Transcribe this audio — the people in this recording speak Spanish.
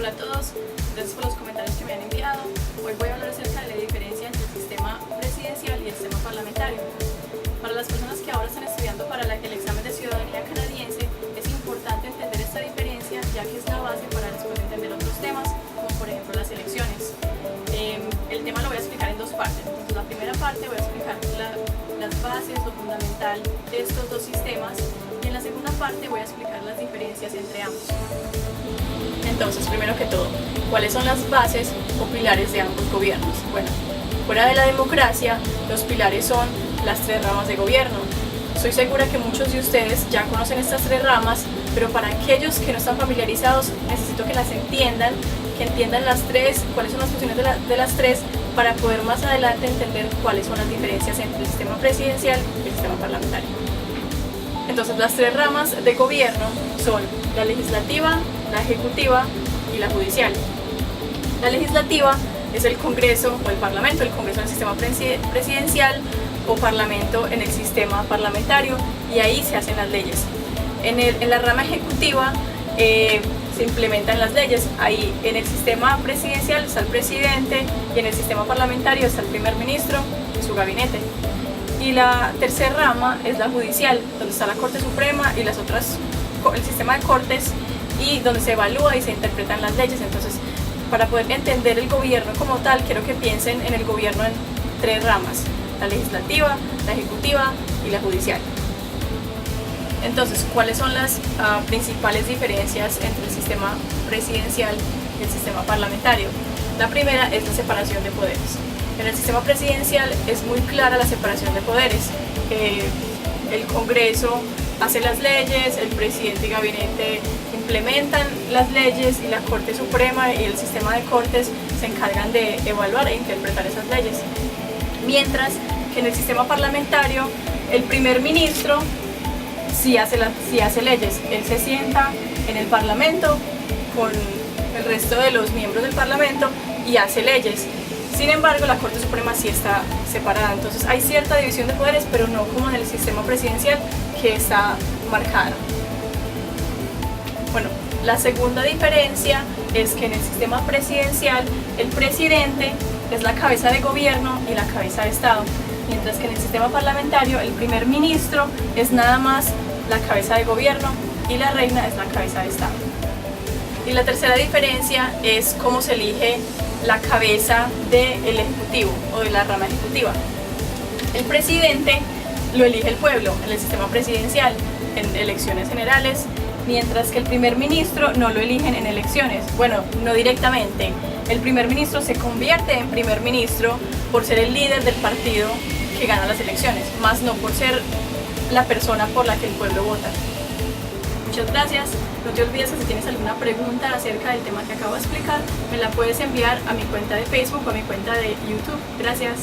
Hola a todos, gracias por los comentarios que me han enviado. Hoy voy a hablar acerca de la diferencia entre el sistema presidencial y el sistema parlamentario. Para las personas que ahora están estudiando para el examen de ciudadanía canadiense, es importante entender esta diferencia, ya que es la base para después entender otros temas, como por ejemplo las elecciones. El tema lo voy a explicar en dos partes. Entonces, la primera parte voy a explicar las bases, lo fundamental de estos dos sistemas, y en la segunda parte voy a explicar las diferencias entre ambos. Entonces, primero que todo, ¿cuáles son las bases o pilares de ambos gobiernos? Bueno, fuera de la democracia, los pilares son las tres ramas de gobierno. Estoy segura que muchos de ustedes ya conocen estas tres ramas, pero para aquellos que no están familiarizados, necesito que las entiendan, que entiendan las tres, cuáles son las funciones de las tres, para poder más adelante entender cuáles son las diferencias entre el sistema presidencial y el sistema parlamentario. Entonces, las tres ramas de gobierno son la legislativa, la ejecutiva y la judicial. La legislativa es el Congreso o el Parlamento, el Congreso en el sistema presidencial o Parlamento en el sistema parlamentario, y ahí se hacen las leyes. En la rama ejecutiva se implementan las leyes. Ahí en el sistema presidencial está el presidente y en el sistema parlamentario está el primer ministro y su gabinete. Y la tercera rama es la judicial, donde está la Corte Suprema y las otras, el sistema de cortes, y donde se evalúa y se interpretan las leyes. Entonces, para poder entender el gobierno como tal, quiero que piensen en el gobierno en tres ramas: la legislativa, la ejecutiva y la judicial. Entonces, ¿cuáles son las principales diferencias entre el sistema presidencial y el sistema parlamentario? La primera es la separación de poderes. En el sistema presidencial es muy clara la separación de poderes. El Congreso hace las leyes, el presidente y gabinete implementan las leyes, y la Corte Suprema y el sistema de cortes se encargan de evaluar e interpretar esas leyes. Mientras que en el sistema parlamentario, el primer ministro sí hace leyes. Él se sienta en el Parlamento con el resto de los miembros del Parlamento y hace leyes. Sin embargo, la Corte Suprema sí está separada. Entonces, hay cierta división de poderes, pero no como en el sistema presidencial, que está marcada. Bueno, la segunda diferencia es que en el sistema presidencial el presidente es la cabeza de gobierno y la cabeza de Estado, mientras que en el sistema parlamentario el primer ministro es nada más la cabeza de gobierno y la reina es la cabeza de Estado. Y la tercera diferencia es cómo se elige la cabeza del ejecutivo o de la rama ejecutiva. El presidente lo elige el pueblo en el sistema presidencial en elecciones generales, mientras que el primer ministro no lo eligen en elecciones. Bueno, no directamente. El primer ministro se convierte en primer ministro por ser el líder del partido que gana las elecciones, más no por ser la persona por la que el pueblo vota. Muchas gracias. No te olvides que si tienes alguna pregunta acerca del tema que acabo de explicar, me la puedes enviar a mi cuenta de Facebook o a mi cuenta de YouTube. Gracias.